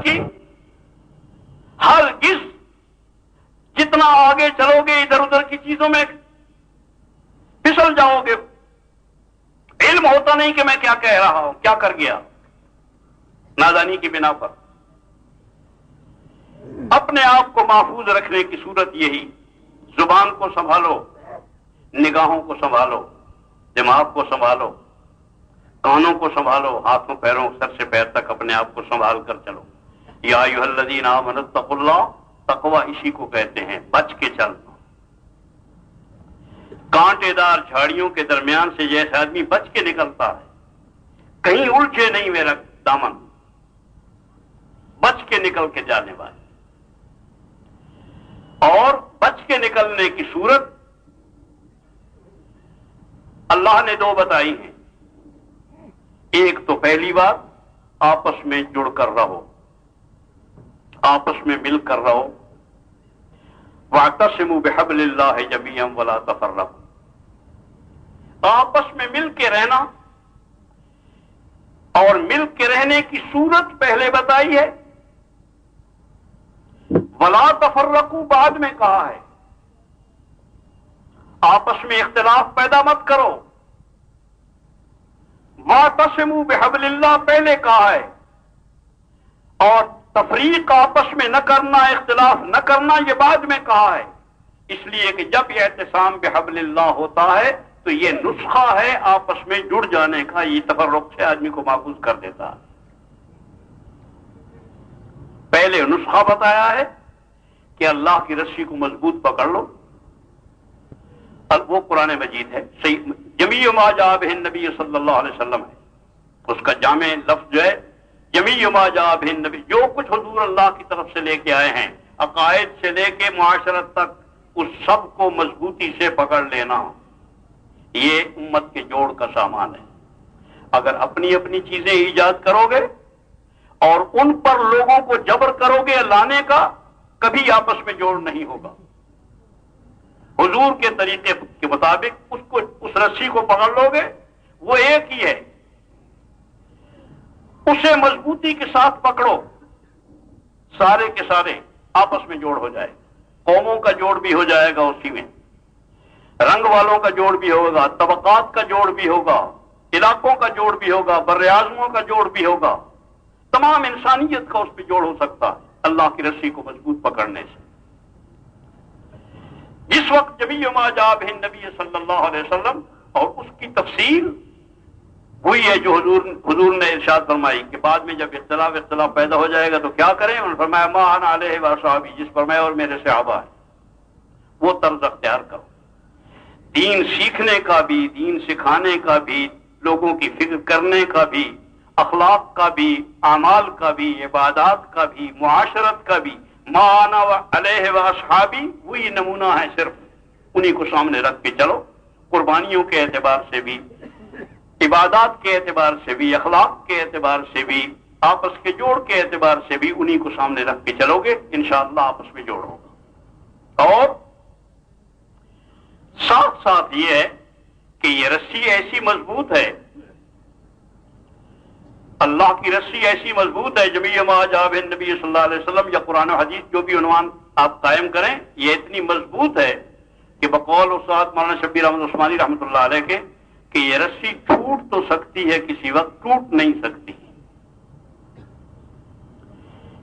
کی ہرگز جتنا آگے چلو گے ادھر ادھر کی چیزوں میں پھسل جاؤ گے. علم ہوتا نہیں کہ میں کیا کہہ رہا ہوں، کیا کر گیا نادانی کی بنا پر. اپنے آپ کو محفوظ رکھنے کی صورت یہی، زبان کو سنبھالو، نگاہوں کو سنبھالو، دماغ کو سنبھالو، کانوں کو سنبھالو، ہاتھوں پیروں سر سے پیر تک اپنے آپ کو سنبھال کر چلو. یا ایھا الذین آمنوا اتقوا اللہ، تقویٰ اسی کو کہتے ہیں، بچ کے چل. کانٹے دار جھاڑیوں کے درمیان سے جیسے آدمی بچ کے نکلتا ہے، کہیں الجھے نہیں میرا دامن، بچ کے نکل کے جانے والے. اور بچ کے نکلنے کی صورت اللہ نے دو بتائی ہیں. ایک تو پہلی بات، آپس میں جڑ کر رہو، آپس میں مل کر رہو. وَاعْتَصِمُوا بِحَبْلِ اللَّهِ جَمِيعًا وَلَا تَفَرَّقُوا. آپس میں مل کے رہنا، اور مل کے رہنے کی صورت پہلے بتائی ہے. وَلَا تَفَرَّقُوا بعد میں کہا ہے. آپس میں اختلاف پیدا مت کرو. وَاعْتَصِمُوا بِحَبْلِ اللَّهِ پہلے کہا ہے، اور تفریق آپس میں نہ کرنا، اختلاف نہ کرنا یہ بعد میں کہا ہے. اس لیے کہ جب یہ اعتصام بحبل اللہ ہوتا ہے تو یہ نسخہ ہے آپس میں جڑ جانے کا. یہ تفرق سے آدمی کو محفوظ کر دیتا ہے. پہلے نسخہ بتایا ہے کہ اللہ کی رسی کو مضبوط پکڑ لو. اب وہ قرآن مجید ہے، جمیع ما جاء بہ النبی صلی اللہ علیہ وسلم ہے. اس کا جامع لفظ جو ہے جمیع ما جاء بہ النبی، جو کچھ حضور اللہ کی طرف سے لے کے آئے ہیں، عقائد سے لے کے معاشرت تک، اس سب کو مضبوطی سے پکڑ لینا. یہ امت کے جوڑ کا سامان ہے. اگر اپنی اپنی چیزیں ایجاد کرو گے اور ان پر لوگوں کو جبر کرو گے لانے کا، کبھی آپس میں جوڑ نہیں ہوگا. حضور کے طریقے کے مطابق اس رسی کو پکڑ لو گے، وہ ایک ہی ہے، اسے مضبوطی کے ساتھ پکڑو، سارے کے سارے آپس میں جوڑ ہو جائے. قوموں کا جوڑ بھی ہو جائے گا اسی میں، رنگ والوں کا جوڑ بھی ہوگا، طبقات کا جوڑ بھی ہوگا، علاقوں کا جوڑ بھی ہوگا، بر اعظموں کا جوڑ بھی ہوگا. تمام انسانیت کا اس پہ جوڑ ہو سکتا ہے اللہ کی رسی کو مضبوط پکڑنے سے. جس وقت جمیع ما جاء بہ النبی صلی اللہ علیہ وسلم، اور اس کی تفصیل وہی ہے جو حضور نے ارشاد فرمائی کہ بعد میں جب اختلاف پیدا ہو جائے گا تو کیا کریں. انہوں نے فرمایا ما انا علیہ واصحابی، جس پر میں اور میرے صحابہ ہیں وہ طرز اختیار کرو. دین سیکھنے کا بھی، دین سکھانے کا بھی، لوگوں کی فکر کرنے کا بھی، اخلاق کا بھی، اعمال کا بھی، عبادات کا بھی، معاشرت کا بھی، ما انا علیہ واصحابی وہی نمونہ ہے. صرف انہی کو سامنے رکھ کے چلو. قربانیوں کے اعتبار سے بھی، عبادات کے اعتبار سے بھی، اخلاق کے اعتبار سے بھی، آپس کے جوڑ کے اعتبار سے بھی انہی کو سامنے رکھ کے چلو گے، انشاءاللہ آپس میں جوڑ ہوگا. اور ساتھ ساتھ یہ ہے کہ یہ رسی ایسی مضبوط ہے، اللہ کی رسی ایسی مضبوط ہے، جمیع ما جاء بہ النبی صلی اللہ علیہ وسلم یا قرآن و حدیث جو بھی عنوان آپ قائم کریں، یہ اتنی مضبوط ہے کہ بقول استاد مولانا شبیر احمد عثمانی رحمۃ اللہ علیہ کے کہ یہ رسی ٹوٹ تو سکتی ہے، کسی وقت ٹوٹ نہیں سکتی.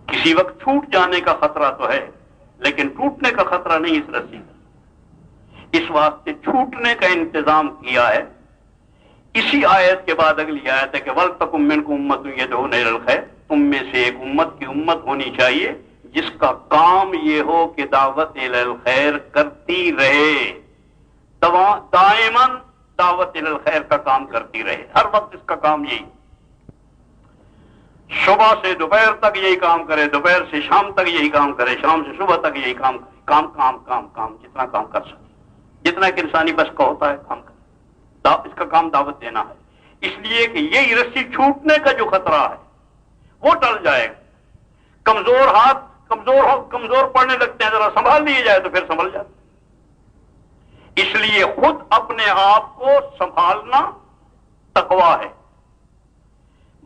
کسی وقت ٹوٹ جانے کا خطرہ تو ہے لیکن ٹوٹنے کا خطرہ نہیں اس رسی کا. اس واسطے چھوٹنے کا انتظام کیا ہے. اسی آیت کے بعد اگلی آیت ہے کہ وَلْتَكُن مِّنكُمْ أُمَّةٌ يَدْعُونَ إِلَى الْخَيْرِ، تم میں سے ایک امت کی امت ہونی چاہیے جس کا کام یہ ہو کہ دعوت الی الخیر کرتی رہے، دائماً دعوت الی الخیر کا کام کرتی رہے. ہر وقت اس کا کام یہی، صبح سے دوپہر تک یہی کام کرے، دوپہر سے شام تک یہی کام کرے، شام سے صبح تک یہی کام کرے. کام جتنا کام کر سکے، جتنا کہ انسانی بس کا ہوتا ہے کام کرے. اس کا کام دعوت دینا ہے. اس لیے کہ یہی رسی چھوٹنے کا جو خطرہ ہے وہ ٹل جائے گا. کمزور ہاتھ کمزور پڑنے لگتے ہیں، ذرا سنبھال لیے جائے تو پھر سنبھل جاتے. اس لیے خود اپنے آپ کو سنبھالنا تقویٰ ہے.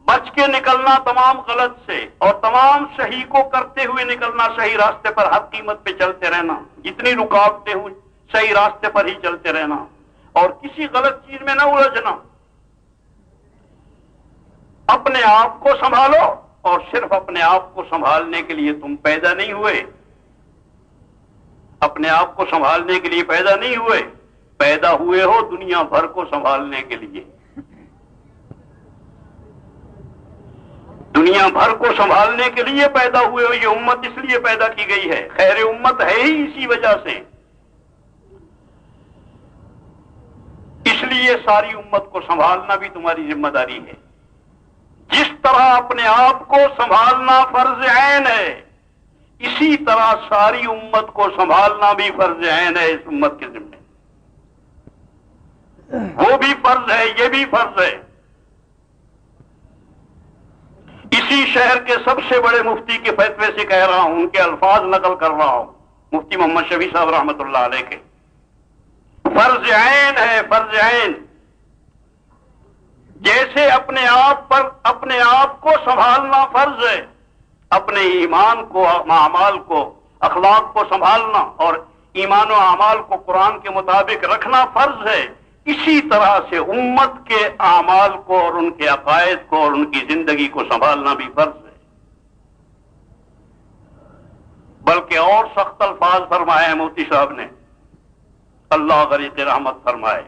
بچ کے نکلنا تمام غلط سے اور تمام صحیح کو کرتے ہوئے نکلنا، صحیح راستے پر ہر قیمت پہ چلتے رہنا، جتنی رکاوٹیں ہوں صحیح راستے پر ہی چلتے رہنا اور کسی غلط چیز میں نہ الجھنا۔ اپنے آپ کو سنبھالو، اور صرف اپنے آپ کو سنبھالنے کے لیے تم پیدا نہیں ہوئے، اپنے آپ کو سنبھالنے کے لیے پیدا نہیں ہوئے، پیدا ہوئے ہو دنیا بھر کو سنبھالنے کے لیے۔ دنیا بھر کو سنبھالنے کے لیے پیدا ہوئے ہو، یہ امت اس لیے پیدا کی گئی ہے، خیر امت ہے ہی اسی وجہ سے۔ اس لیے ساری امت کو سنبھالنا بھی تمہاری ذمہ داری ہے۔ جس طرح اپنے آپ کو سنبھالنا فرض عین ہے، اسی طرح ساری امت کو سنبھالنا بھی فرض عین ہے اس امت کے ذمہ۔ وہ بھی فرض ہے، یہ بھی فرض ہے۔ اسی شہر کے سب سے بڑے مفتی کے فتوے سے کہہ رہا ہوں، ان کے الفاظ نقل کر رہا ہوں، مفتی محمد شفیع صاحب رحمۃ اللہ علیہ کے۔ فرض عین ہے، فرض عین۔ جیسے اپنے آپ کو سنبھالنا فرض ہے، اپنے ایمان کو، اعمال کو، اخلاق کو سنبھالنا اور ایمان و اعمال کو قرآن کے مطابق رکھنا فرض ہے، اسی طرح سے امت کے اعمال کو اور ان کے عقائد کو اور ان کی زندگی کو سنبھالنا بھی فرض ہے۔ بلکہ اور سخت الفاظ فرمائے ہیں مفتی صاحب نے، اللہ غریق رحمت فرمائے۔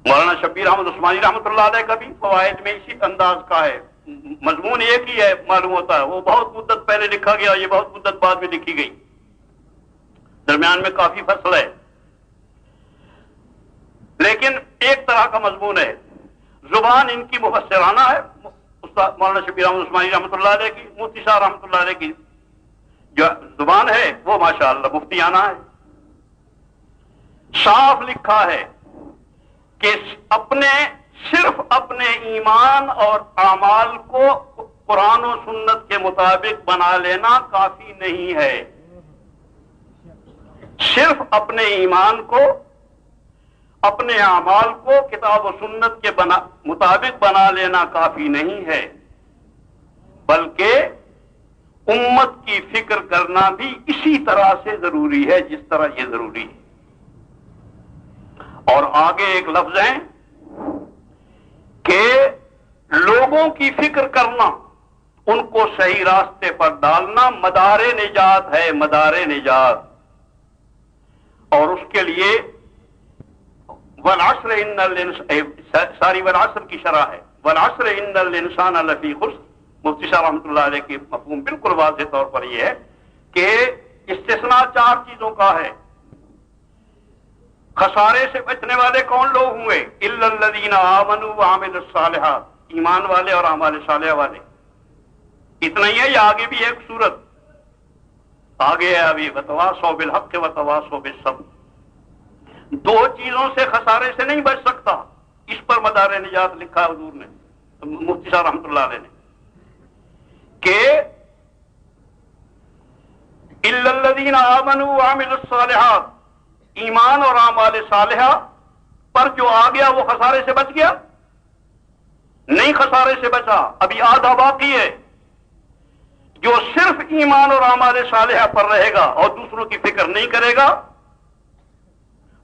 مولانا شبیر احمد عثمانی رحمۃ اللہ علیہ کا بھی فوائد میں اسی انداز کا ہے، مضمون ایک ہی ہے معلوم ہوتا ہے، وہ بہت مدت پہلے لکھا گیا، یہ بہت مدت بعد میں لکھی گئی، درمیان میں کافی فصل ہے، لیکن ایک طرح کا مضمون ہے۔ زبان ان کی مفسرانہ ہے، استاد مولانا شبیر احمد عثمانی رحمۃ اللہ علیہ کی، مفتی صاحب رحمۃ اللہ علیہ کی جو زبان ہے وہ ماشاءاللہ مفتیانہ ہے۔ صاف لکھا ہے کہ صرف اپنے ایمان اور اعمال کو قرآن و سنت کے مطابق بنا لینا کافی نہیں ہے، صرف اپنے ایمان کو، اپنے اعمال کو کتاب و سنت کے مطابق بنا لینا کافی نہیں ہے، بلکہ امت کی فکر کرنا بھی اسی طرح سے ضروری ہے جس طرح یہ ضروری ہے۔ اور آگے ایک لفظ ہے کہ لوگوں کی فکر کرنا، ان کو صحیح راستے پر ڈالنا مدار نجات ہے، مدار نجات۔ اور اس کے لیے والعصر ان ساری والعصر کی شرح ہے، والعصر ان الانسان لفی خسر۔ مفتی صاحب رحمۃ اللہ علیہ کی مفہوم بالکل واضح طور پر یہ ہے کہ استثناء چار چیزوں کا ہے۔ خسارے سے بچنے والے کون لوگ ہوئے؟ الا الذین آمنوا وعملوا الصالحات، ایمان والے اور اعمال صالحہ والے۔ اتنا ہی ہے یا آگے بھی ایک صورت آگے ہے ابھی، وتواصوا بالحق وتواصوا بالصبر۔ دو چیزوں سے خسارے سے نہیں بچ سکتا، اس پر مدار نجات لکھا ہے حضور نے، مفتی صاحب رحمۃ اللہ علیہ نے، کہ الا الذین آمنوا وعملوا الصالحات، ایمان اور اعمال صالحہ پر جو آ گیا وہ خسارے سے بچ گیا؟ نہیں خسارے سے بچا، ابھی آدھا باقی ہے۔ جو صرف ایمان اور اعمال صالحہ پر رہے گا اور دوسروں کی فکر نہیں کرے گا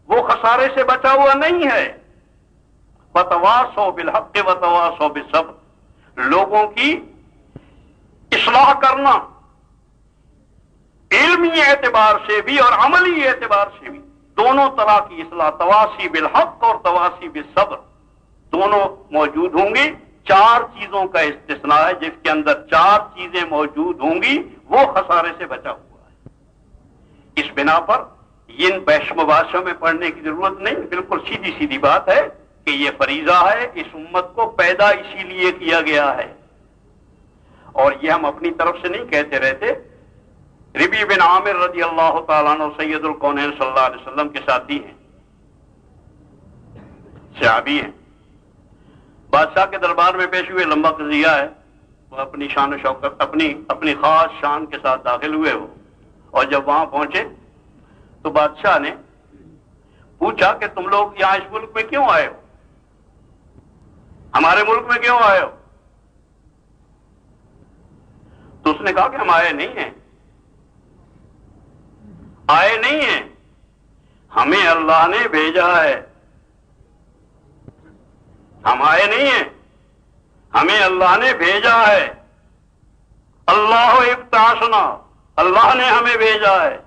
وہ خسارے سے بچا ہوا نہیں ہے۔ وتواصوا بالحق وتواصوا بالصبر، لوگوں کی اصلاح کرنا علمی اعتبار سے بھی اور عملی اعتبار سے بھی، دونوں طرح کی اصلاح، تواصی بالحق اور تواصی بالصبر، دونوں موجود ہوں گی۔ چار چیزوں کا استثناء ہے، جس کے اندر چار چیزیں موجود ہوں گی وہ خسارے سے بچا ہوا ہے۔ اس بنا پر ان بحث مباحثوں میں پڑھنے کی ضرورت نہیں، بالکل سیدھی سیدھی بات ہے کہ یہ فریضہ ہے، اس امت کو پیدا اسی لیے کیا گیا ہے، اور یہ ہم اپنی طرف سے نہیں کہتے رہتے۔ ربیع بن عامر رضی اللہ تعالیٰ عنہ سید الکونین صلی اللہ علیہ وسلم کے ساتھی ہیں، صحابی ہیں، بادشاہ کے دربار میں پیش ہوئے، لمبا قضیہ ہے، وہ اپنی شان و شوکت، اپنی خاص شان کے ساتھ داخل ہوئے ہو، اور جب وہاں پہنچے تو بادشاہ نے پوچھا کہ تم لوگ یہاں اس ملک میں کیوں آئے ہو؟ ہمارے ملک میں کیوں آئے ہو؟ تو اس نے کہا کہ ہم آئے نہیں ہیں، آئے نہیں ہیں، ہمیں اللہ نے بھیجا ہے، ہم آئے نہیں ہیں، ہمیں اللہ نے بھیجا ہے، اللہ ابتعثنا، اللہ نے ہمیں بھیجا ہے،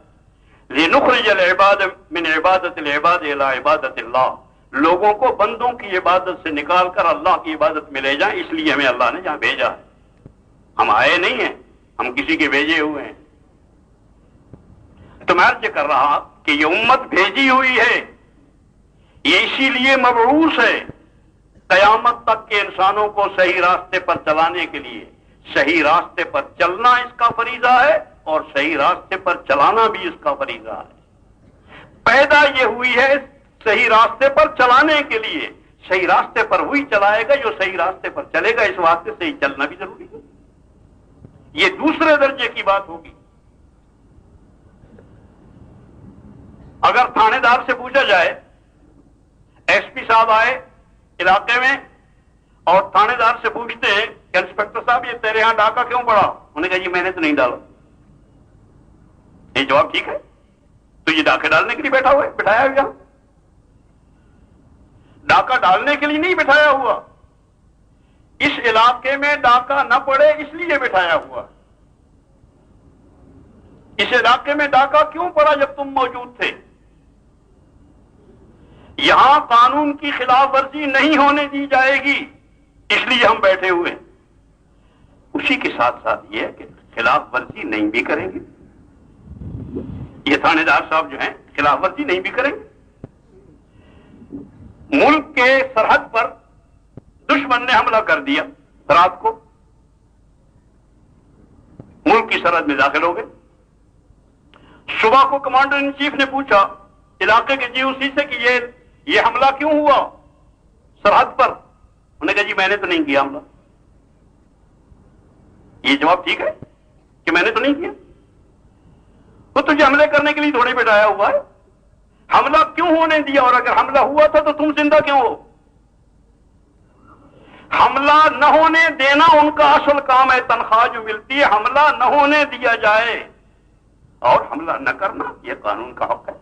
لنخرج العباد من عبادت العباد الى عبادت اللہ، لوگوں کو بندوں کی عبادت سے نکال کر اللہ کی عبادت میں لے جائیں، اس لیے ہمیں اللہ نے جہاں بھیجا ہے، ہم آئے نہیں ہیں، ہم کسی کے بھیجے ہوئے ہیں۔ تو میں عرض کر رہا کہ یہ امت بھیجی ہوئی ہے، یہ اسی لیے مبعوث ہے، قیامت تک کے انسانوں کو صحیح راستے پر چلانے کے لیے۔ صحیح راستے پر چلنا اس کا فریضہ ہے اور صحیح راستے پر چلانا بھی اس کا فریضہ ہے۔ پیدا یہ ہوئی ہے صحیح راستے پر چلانے کے لیے، صحیح راستے پر وہی چلائے گا جو صحیح راستے پر چلے گا، اس واسطے صحیح چلنا بھی ضروری ہے۔ یہ دوسرے درجے کی بات ہوگی۔ اگر تھانے دار سے پوچھا جائے، ایس پی صاحب آئے علاقے میں اور تھانے دار سے پوچھتے ہیں کہ انسپکٹر صاحب یہ تیرے یہاں ڈاکہ کیوں پڑا؟ انہوں نے کہا جی میں نے تو نہیں ڈالا۔ یہ جواب ٹھیک ہے؟ تو یہ ڈاکے ڈالنے کے لیے بیٹھا ہوا ہے، بٹھایا ہوا، ڈاکہ ڈالنے کے لیے نہیں بٹھایا ہوا، اس علاقے میں ڈاکہ نہ پڑے اس لیے بٹھایا ہوا۔ اس علاقے میں ڈاکہ کیوں پڑا جب تم موجود تھے؟ یہاں قانون کی خلاف ورزی نہیں ہونے دی جائے گی، اس لیے ہم بیٹھے ہوئے ہیں۔ اسی کے ساتھ ساتھ یہ ہے کہ خلاف ورزی نہیں بھی کریں گے، یہ تھانے دار صاحب جو ہیں خلاف ورزی نہیں بھی کریں گے۔ ملک کے سرحد پر دشمن نے حملہ کر دیا رات کو، ملک کی سرحد میں داخل ہو گئے، صبح کو کمانڈر ان چیف نے پوچھا علاقے کے جی او سی سے کہ یہ حملہ کیوں ہوا سرحد پر؟ انہوں نے کہا جی میں نے تو نہیں کیا حملہ۔ یہ جواب ٹھیک ہے کہ میں نے تو نہیں کیا؟ تو تجھے حملے کرنے کے لیے تھوڑی بٹھایا ہوا ہے، حملہ کیوں ہونے دیا؟ اور اگر حملہ ہوا تھا تو تم زندہ کیوں ہو؟ حملہ نہ ہونے دینا ان کا اصل کام ہے، تنخواہ جو ملتی ہے حملہ نہ ہونے دیا جائے، اور حملہ نہ کرنا یہ قانون کا حق ہے،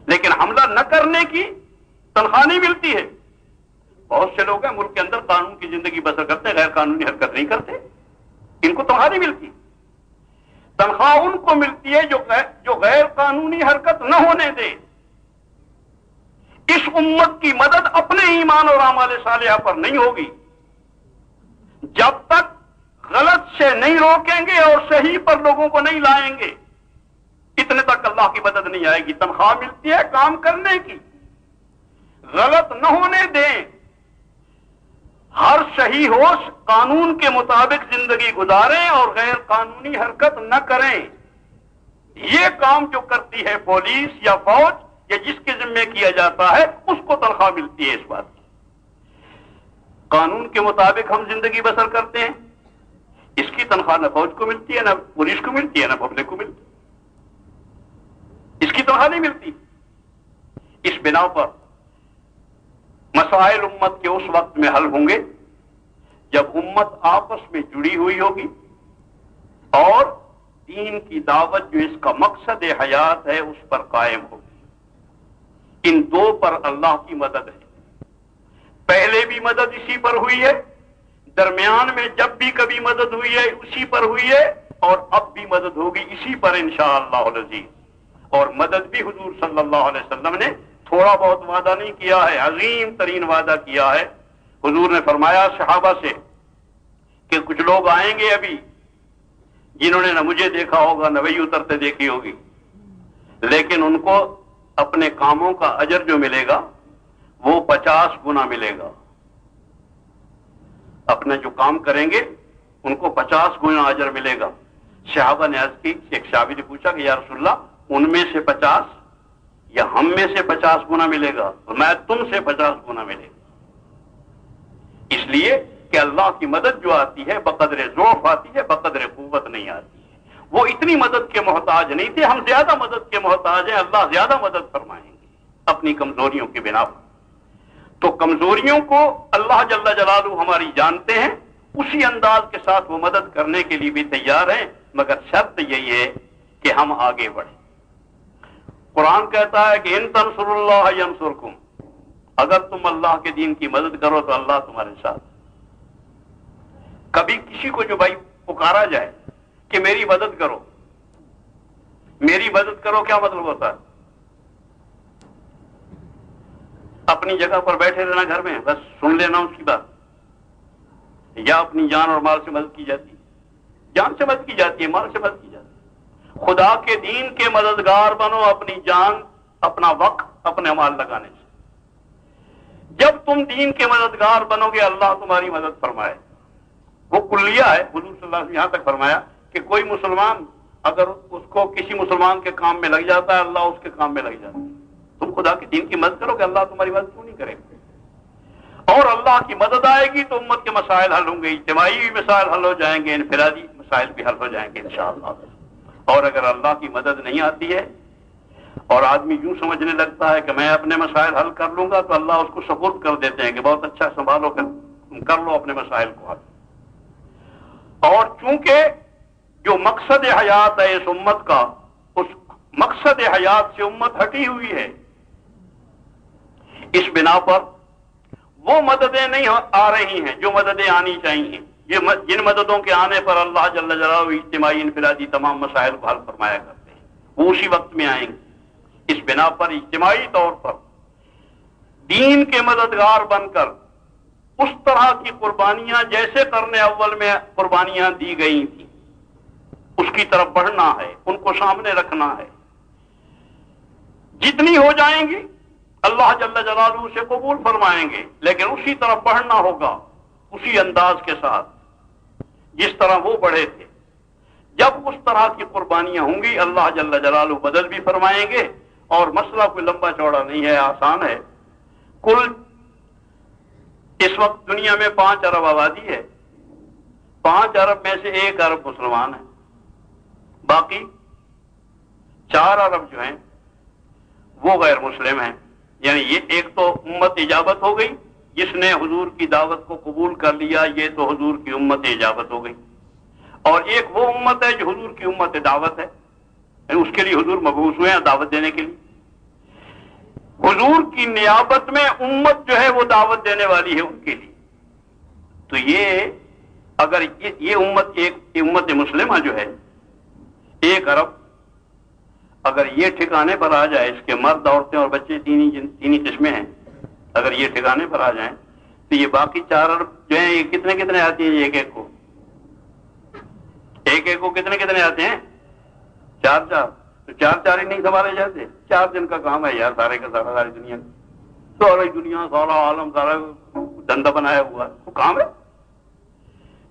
لیکن حملہ نہ کرنے کی تنخواہ نہیں ملتی ہے۔ بہت سے لوگ ہیں ملک کے اندر قانون کی زندگی بسر کرتے ہیں، غیر قانونی حرکت نہیں کرتے، ان کو تنخواہ نہیں ملتی۔ تنخواہ ان کو ملتی ہے جو غیر قانونی حرکت نہ ہونے دے۔ اس امت کی مدد اپنے ایمان اور اعمال صالحہ پر نہیں ہوگی جب تک غلط سے نہیں روکیں گے اور صحیح پر لوگوں کو نہیں لائیں گے، اتنے تک اللہ کی مدد نہیں آئے گی۔ تنخواہ ملتی ہے کام کرنے کی، غلط نہ ہونے دیں، ہر صحیح ہوش قانون کے مطابق زندگی گزاریں اور غیر قانونی حرکت نہ کریں۔ یہ کام جو کرتی ہے پولیس یا فوج یا جس کے ذمے کیا جاتا ہے اس کو تنخواہ ملتی ہے اس بات کی۔ قانون کے مطابق ہم زندگی بسر کرتے ہیں، اس کی تنخواہ نہ فوج کو ملتی ہے، نہ پولیس کو ملتی ہے، نہ پبلک کو ملتی ہے، اس کی تنخواہ نہیں ملتی۔ اس بنا پر مسائل امت کے اس وقت میں حل ہوں گے جب امت آپس میں جڑی ہوئی ہوگی اور دین کی دعوت جو اس کا مقصد حیات ہے اس پر قائم ہوگی۔ ان دو پر اللہ کی مدد ہے، پہلے بھی مدد اسی پر ہوئی ہے، درمیان میں جب بھی کبھی مدد ہوئی ہے اسی پر ہوئی ہے، اور اب بھی مدد ہوگی اسی پر انشاءاللہ العزیز۔ اور مدد بھی حضور صلی اللہ علیہ وسلم نے تھوڑا بہت وعدہ نہیں کیا ہے، عظیم ترین وعدہ کیا ہے۔ حضور نے فرمایا صحابہ سے کہ کچھ لوگ آئیں گے ابھی جنہوں نے نہ مجھے دیکھا ہوگا نہ وہی اترتے دیکھی ہوگی، لیکن ان کو اپنے کاموں کا اجر جو ملے گا وہ 50 گنا ملے گا۔ اپنے جو کام کریں گے ان کو 50 گنا اجر ملے گا۔ صحابہ نے عرض کی، ایک صحابی نے پوچھا کہ یا رسول اللہ ان میں سے 50 یا ہم میں سے 50 گنا ملے گا؟ میں تم سے 50 گنا ملے گا۔ اس لیے کہ اللہ کی مدد جو آتی ہے بقدر ضعف آتی ہے، بقدر قوت نہیں آتی ہے۔ وہ اتنی مدد کے محتاج نہیں تھے، ہم زیادہ مدد کے محتاج ہیں، اللہ زیادہ مدد فرمائیں گے اپنی کمزوریوں کی بنا پر۔ تو کمزوریوں کو اللہ جل جلالہ ہماری جانتے ہیں، اسی انداز کے ساتھ وہ مدد کرنے کے لیے بھی تیار ہیں، مگر شرط یہی ہے کہ ہم آگے بڑھیں۔ قرآن کہتا ہے کہ ان تنصروا اللہ ینصرکم، اگر تم اللہ کے دین کی مدد کرو تو اللہ تمہارے ساتھ۔ کبھی کسی کو جو بھائی پکارا جائے کہ میری مدد کرو، میری مدد کرو، کیا مطلب ہوتا ہے؟ اپنی جگہ پر بیٹھے رہنا گھر میں، بس سن لینا اس کی بات، یا اپنی جان اور مال سے مدد کی جاتی ہے؟ جان سے مدد کی جاتی ہے، مال سے مدد کی جاتی ہے۔ خدا کے دین کے مددگار بنو اپنی جان، اپنا وقت، اپنے مال لگانے سے۔ جب تم دین کے مددگار بنو گے اللہ تمہاری مدد فرمائے۔ وہ کلیہ ہے، حضور صلی اللہ علیہ وسلم یہاں تک فرمایا کہ کوئی مسلمان اگر اس کو کسی مسلمان کے کام میں لگ جاتا ہے اللہ اس کے کام میں لگ جاتا ہے۔ تم خدا کے دین کی مدد کرو گے، اللہ تمہاری مدد کیوں نہیں کرے گا؟ اور اللہ کی مدد آئے گی تو امت کے مسائل حل ہوں گے، اجتماعی بھی مسائل حل ہو جائیں گے، انفرادی مسائل بھی حل ہو جائیں گے انشاءاللہ۔ اور اگر اللہ کی مدد نہیں آتی ہے اور آدمی یوں سمجھنے لگتا ہے کہ میں اپنے مسائل حل کر لوں گا، تو اللہ اس کو سپرد کر دیتے ہیں کہ بہت اچھا سنبھالو، کر لو اپنے مسائل کو حل۔ اور چونکہ جو مقصد حیات ہے اس امت کا، اس مقصد حیات سے امت ہٹی ہوئی ہے، اس بنا پر وہ مددیں نہیں آ رہی ہیں جو مددیں آنی چاہیے۔ جن مددوں کے آنے پر اللہ جل جلالہ اجتماعی انفرادی تمام مسائل کو حل فرمایا کرتے ہیں، وہ اسی وقت میں آئیں گے۔ اس بنا پر اجتماعی طور پر دین کے مددگار بن کر اس طرح کی قربانیاں جیسے قرن اول میں قربانیاں دی گئی تھیں اس کی طرف بڑھنا ہے، ان کو سامنے رکھنا ہے۔ جتنی ہو جائیں گی اللہ جل جلالہ سے قبول فرمائیں گے، لیکن اسی طرف بڑھنا ہوگا، اسی انداز کے ساتھ جس طرح وہ بڑھے تھے۔ جب اس طرح کی قربانیاں ہوں گی اللہ جل جلالہ بدل بھی فرمائیں گے۔ اور مسئلہ کوئی لمبا چوڑا نہیں ہے، آسان ہے۔ کل اس وقت دنیا میں 5 ارب آبادی ہے، 5 ارب میں سے 1 ارب مسلمان ہیں، باقی 4 ارب جو ہیں وہ غیر مسلم ہیں۔ یعنی یہ ایک تو امت اجابت ہو گئی، جس نے حضور کی دعوت کو قبول کر لیا، یہ تو حضور کی امت اجابت ہو گئی۔ اور ایک وہ امت ہے جو حضور کی امت دعوت ہے، یعنی اس کے لیے حضور مبعوث ہوئے ہیں دعوت دینے کے لیے۔ حضور کی نیابت میں امت جو ہے وہ دعوت دینے والی ہے ان کے لیے۔ تو یہ اگر یہ امت ایک امت مسلمہ جو ہے 1 ارب، اگر یہ ٹھکانے پر آ جائے، اس کے مرد، عورتیں اور بچے تینی قسمیں ہیں، اگر یہ ٹھکانے پر آ جائیں تو یہ باقی 4 ارب جو ہیں یہ کتنے آتی ہیں؟ ایک ایک کو کتنے آتے ہیں؟ 4 تو 4 ہی نہیں سنبھالے جاتے؟ 4 دن کا کام ہے یار، سارے کا سارا، ساری دنیا سارا عالم سارا دھندا بنایا ہوا ہے، وہ کام ہے۔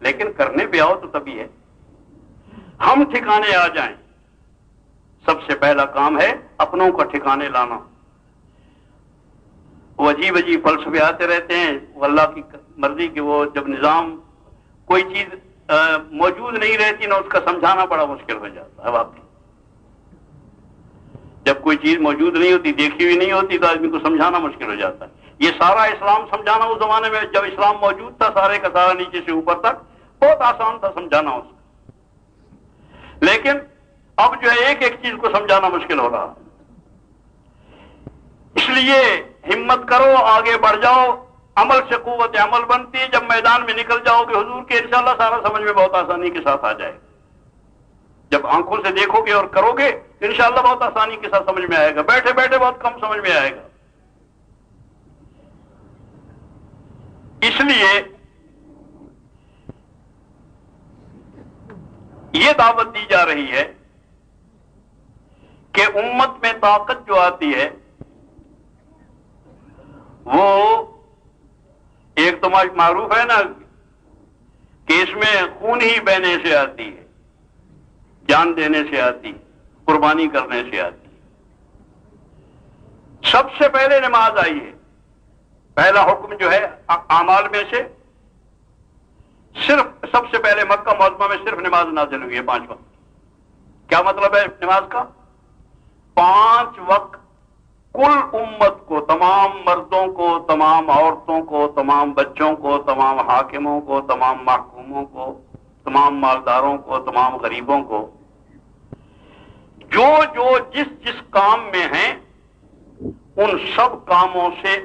لیکن کرنے پہ آؤ تو تبھی ہے۔ ہم ٹھکانے آ جائیں، سب سے پہلا کام ہے اپنوں کا ٹھکانے لانا۔ وہ عجیب فلسفے آتے رہتے ہیں، وہ اللہ کی مرضی کہ وہ جب نظام کوئی چیز موجود نہیں رہتی نا، اس کا سمجھانا بڑا مشکل ہو جاتا ہے واقعی۔ جب کوئی چیز موجود نہیں ہوتی، دیکھی ہوئی نہیں ہوتی، تو آدمی کو سمجھانا مشکل ہو جاتا ہے۔ یہ سارا اسلام سمجھانا اس زمانے میں جب اسلام موجود تھا، سارے کا سارا نیچے سے اوپر تک بہت آسان تھا سمجھانا اس کا۔ لیکن اب جو ہے ایک چیز کو سمجھانا مشکل ہو رہا۔ اس لیے ہمت کرو، آگے بڑھ جاؤ، عمل سے قوت عمل بنتی ہے۔ جب میدان میں نکل جاؤ گے حضور کے، انشاءاللہ سارا سمجھ میں بہت آسانی کے ساتھ آ جائے گا۔ جب آنکھوں سے دیکھو گے اور کرو گے تو انشاءاللہ بہت آسانی کے ساتھ سمجھ میں آئے گا، بیٹھے بیٹھے بہت کم سمجھ میں آئے گا۔ اس لیے یہ دعوت دی جا رہی ہے کہ امت میں طاقت جو آتی ہے وہ ایک تو معروف ہے نا کہ اس میں خون ہی بہنے سے آتی ہے، جان دینے سے آتی، قربانی کرنے سے آتی۔ سب سے پہلے نماز آئی ہے، پہلا حکم جو ہے اعمال میں سے صرف سب سے پہلے مکہ معظمہ میں صرف نماز نازل ہوئی ہے 5 وقت۔ کیا مطلب ہے نماز کا؟ 5 وقت کل امت کو، تمام مردوں کو، تمام عورتوں کو، تمام بچوں کو، تمام حاکموں کو، تمام محکوموں کو، تمام مالداروں کو، تمام غریبوں کو، جو جس جس کام میں ہیں ان سب کاموں سے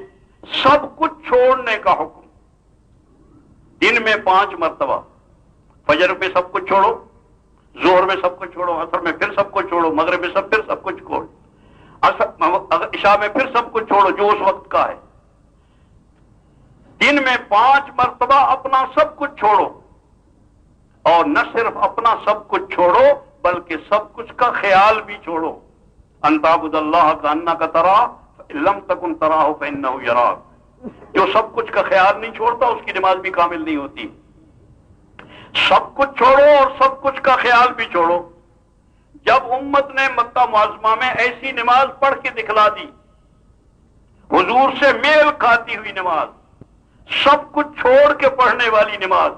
سب کچھ چھوڑنے کا حکم۔ دن میں 5 مرتبہ، فجر میں سب کچھ چھوڑو، ظہر میں سب کچھ چھوڑو، عصر میں پھر سب کچھ چھوڑو، مغرب میں پھر سب کچھ چھوڑو، عشاء میں پھر سب کچھ چھوڑو جو اس وقت کا ہے۔ دن میں 5 مرتبہ اپنا سب کچھ چھوڑو، اور نہ صرف اپنا سب کچھ چھوڑو بلکہ سب کچھ کا خیال بھی چھوڑو۔ ان تعبد اللہ کانک تراہ فإن لم تکن تراہ فإنہ یراک۔ جو سب کچھ کا خیال نہیں چھوڑتا اس کی نماز بھی کامل نہیں ہوتی۔ سب کچھ چھوڑو اور سب کچھ کا خیال بھی چھوڑو۔ جب امت نے مکہ معظمہ میں ایسی نماز پڑھ کے دکھلا دی، حضور سے میل کھاتی ہوئی نماز، سب کچھ چھوڑ کے پڑھنے والی نماز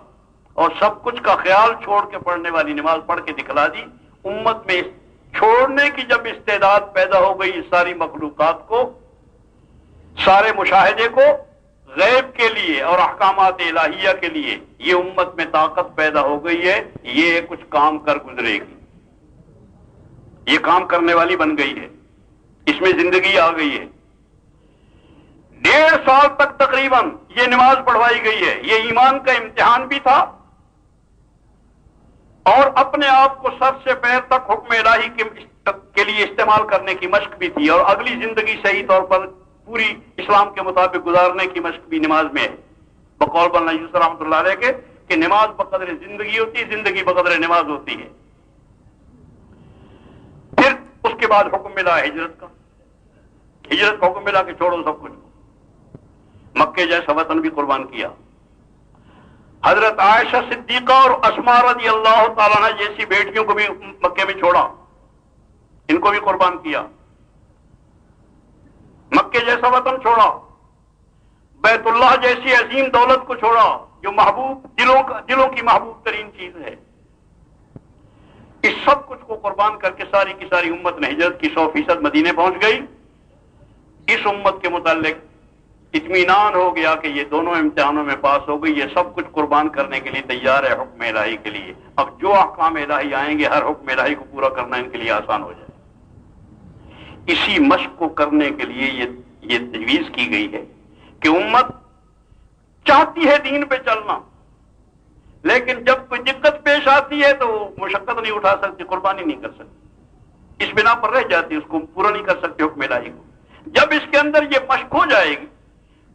اور سب کچھ کا خیال چھوڑ کے پڑھنے والی نماز پڑھ کے دکھلا دی، امت میں چھوڑنے کی جب استعداد پیدا ہو گئی ساری مخلوقات کو، سارے مشاہدے کو، غیب کے لیے اور احکامات الہیہ کے لیے یہ امت میں طاقت پیدا ہو گئی ہے، یہ کچھ کام کر گزرے گی، یہ کام کرنے والی بن گئی ہے، اس میں زندگی آ گئی ہے۔ 1.5 سال تک تقریباً یہ نماز پڑھوائی گئی ہے۔ یہ ایمان کا امتحان بھی تھا اور اپنے آپ کو سر سے پیر تک حکم الہی کے لیے استعمال کرنے کی مشق بھی تھی، اور اگلی زندگی صحیح طور پر پوری اسلام کے مطابق گزارنے کی مشق بھی نماز میں ہے، بقول مولانا یوسف رحمۃ اللہ علیہ کے کہ نماز بقدر زندگی ہوتی ہے، زندگی بقدر نماز ہوتی ہے۔ پھر اس کے بعد حکم ملا ہجرت کا، ہجرت کا حکم ملا کہ چھوڑو سب کچھ، مکے جیسا وطن بھی قربان کیا۔ حضرت عائشہ صدیقہ اور اسماء رضی اللہ تعالیٰ عنہ جیسی بیٹیوں کو بھی مکے میں چھوڑا، ان کو بھی قربان کیا، مکے جیسا وطن چھوڑا، بیت اللہ جیسی عظیم دولت کو چھوڑا جو محبوب دلوں کی محبوب ترین چیز ہے۔ اس سب کچھ کو قربان کر کے ساری کی ساری امت نے ہجرت کی، 100% مدینے پہنچ گئی۔ اس امت کے متعلق اطمینان ہو گیا کہ یہ دونوں امتحانوں میں پاس ہو گئی، یہ سب کچھ قربان کرنے کے لیے تیار ہے حکم الہی کے لیے۔ اب جو احکام الہی آئیں گے ہر حکم الہی کو پورا کرنا ان کے لیے آسان ہو جائے۔ اسی مشق کو کرنے کے لیے یہ تجویز کی گئی ہے کہ امت چاہتی ہے دین پہ چلنا، لیکن جب کوئی دقت پیش آتی ہے تو وہ مشقت نہیں اٹھا سکتی، قربانی نہیں کر سکتی، اس بنا پر رہ جاتی، اس کو پورا نہیں کر سکتے حکم الہی کو۔ جب اس کے اندر یہ مشق ہو جائے گی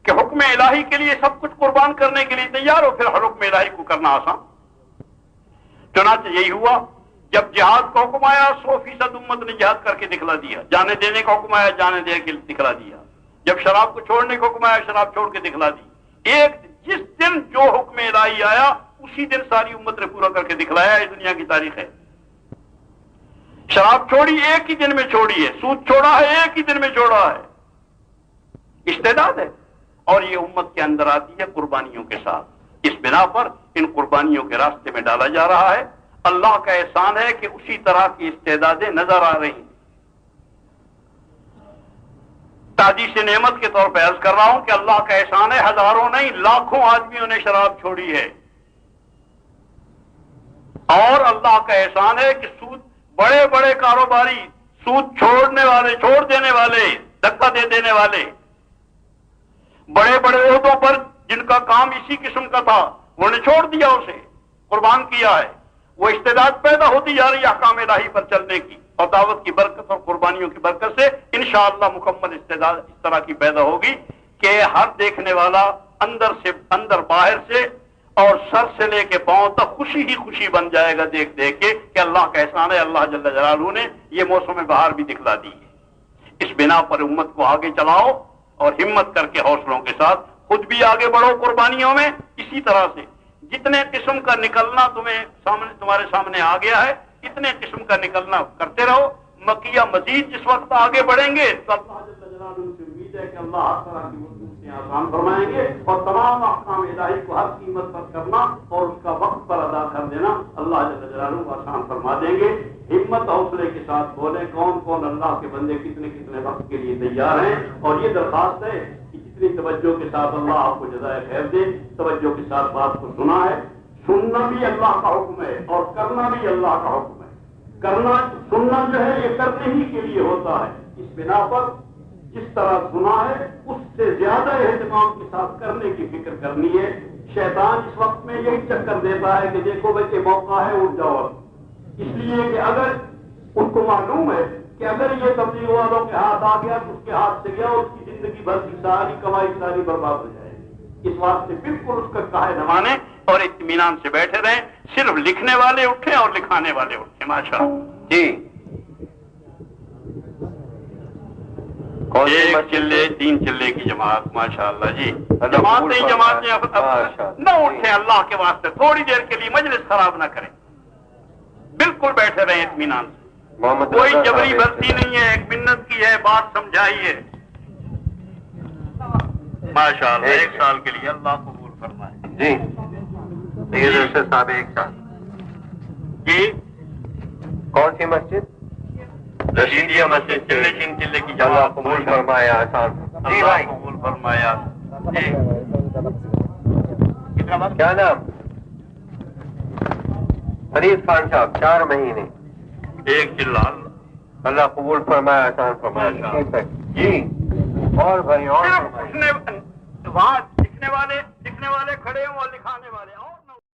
کہ حکم الہی کے لیے سب کچھ قربان کرنے کے لیے تیار ہو، پھر ہر حکم الہی کو کرنا آسان۔ چنانچہ یہی ہوا، جب جہاد کا حکم آیا 100% امت نے جہاد کر کے دکھلا دیا، جانے دینے کا حکم آیا جانے دے کے دکھلا دیا، جب شراب کو چھوڑنے کا حکم آیا شراب چھوڑ کے دکھلا دی۔ جس دن جو حکم الہی آیا اسی دن ساری امت نے پورا کر کے دکھلایا، یہ دنیا کی تاریخ ہے۔ شراب چھوڑی ایک ہی دن میں چھوڑی ہے، سود چھوڑا ہے ایک ہی دن میں چھوڑا ہے، استعداد ہے، اور یہ امت کے اندر آتی ہے قربانیوں کے ساتھ۔ اس بنا پر ان قربانیوں کے راستے میں ڈالا جا رہا ہے۔ اللہ کا احسان ہے کہ اسی طرح کی استعدادیں نظر آ رہی ہیں۔ تحدیث نعمت کے طور پہ عرض کر رہا ہوں کہ اللہ کا احسان ہے، ہزاروں نہیں لاکھوں آدمیوں نے شراب چھوڑی ہے، اور اللہ کا احسان ہے کہ سود، بڑے بڑے کاروباری، سود چھوڑنے والے، چھوڑ دینے والے، دھکا دے دینے والے، بڑے بڑے عہدوں پر جن کا کام اسی قسم کا تھا انہوں نے چھوڑ دیا، اسے قربان کیا ہے۔ وہ استعداد پیدا ہوتی جا رہی ہے احکام الہی پر چلنے کی، اور دعوت کی برکت اور قربانیوں کی برکت سے انشاءاللہ مکمل استعداد اس طرح کی پیدا ہوگی کہ ہر دیکھنے والا اندر باہر سے اور سر سے لے کے پاؤں تک خوشی ہی خوشی بن جائے گا دیکھ دیکھ کے کہ اللہ کا احسان ہے، اللہ جل جلالہ نے یہ موسم بہار بھی دکھلا دی ہے۔ اس بنا پر امت کو آگے چلاؤ اور ہمت کر کے حوصلوں کے ساتھ خود بھی آگے بڑھو قربانیوں میں۔ اسی طرح سے جتنے قسم کا نکلنا تمہارے سامنے آ گیا ہے، اتنے قسم کا نکلنا کرتے رہو۔ مکیہ مزید جس وقت آگے بڑھیں گے تو اللہ جل جلالہ سے امید ہے کہ اللہ ہر طرح کی چیزیں آسان فرمائیں گے، اور تمام احکام الہی کو ہر قیمت پر کرنا اور اس کا وقت پر ادا کر دینا اللہ جل جلالہ کو آسان فرما دیں گے۔ ہمت حوصلے کے ساتھ بولیں، کون کون اللہ کے بندے کتنے کتنے وقت کے لیے تیار ہیں، اور یہ درخواست ہے کہ جتنی توجہ کے ساتھ اللہ آپ کو جزائے خیر دے، توجہ کے ساتھ بات کو سنا ہے۔ سننا بھی اللہ کا حکم ہے اور کرنا بھی اللہ کا حکم ہے۔ کرنا سننا جو ہے یہ کرنے ہی کے لیے ہوتا ہے، اس بنا پر جس طرح سنا ہے اس سے زیادہ اہتمام کے ساتھ کرنے کی فکر کرنی ہے۔ شیطان اس وقت میں یہی چکر دیتا ہے کہ دیکھو بھائی یہ موقع ہے، اٹھ جاؤ، اس لیے کہ اگر ان کو معلوم ہے کہ اگر یہ تبلیغ والوں کے ہاتھ آ گیا تو اس کے ہاتھ سے گیا، اس کی زندگی بھر کی ساری کمائی ساری برباد ہو جائے گی۔ اس واسطے بالکل اس کا کاہے نہ مانیں اور اطمینان سے بیٹھے رہیں، صرف لکھنے والے اٹھیں اور لکھانے والے اٹھیں۔ ماشاء اللہ جی، ایک چلے 3 چلے کی جماعت، ماشاء اللہ جی، جماعتیں نہ اٹھیں اللہ کے واسطے، تھوڑی دیر کے لیے مجلس خراب نہ کریں، بالکل بیٹھے رہیں اطمینان سے، کوئی جبری بھرتی نہیں ہے، ایک منت کی ہے، بات سمجھائیے۔ ماشاء اللہ 1 سال کے لیے اللہ قبول فرمائے۔ جی صاحب 1 سال جی، کون سی مسجد؟ رشیدیہ مسجد، چلے 3 چلے کی اللہ جماعت، قبول فرمایا آسان۔ جی بھائی، قبول فرمایا۔ جی کیا نام؟ فرید خان صاحب، 4 مہینے، 1 چلا اللہ قبول فرمایا آسان فرمایا۔ جی، اور بھائی اور وہاں لکھنے والے کھڑے ہوں اور لکھانے والے